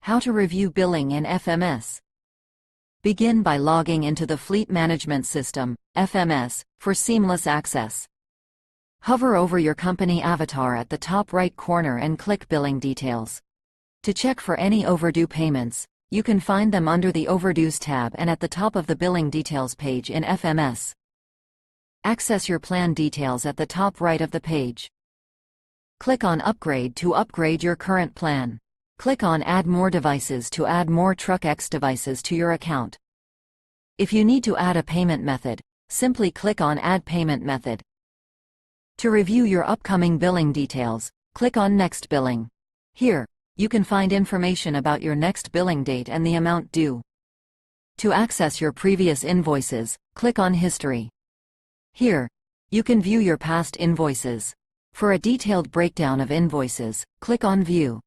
How to review billing in FMS. Begin by logging into the Fleet Management System, FMS, for seamless access. Hover over your company avatar at the top right corner and click Billing Details. To check for any overdue payments, you can find them under the Overdues tab and at the top of the Billing Details page in FMS. Access your plan details at the top right of the page. Click on Upgrade to upgrade your current plan. Click on Add More Devices to add more TruckX devices to your account. If you need to add a payment method, simply click on Add Payment Method. To review your upcoming billing details, click on Next Billing. Here, you can find information about your next billing date and the amount due. To access your previous invoices, click on History. Here, you can view your past invoices. For a detailed breakdown of invoices, click on View.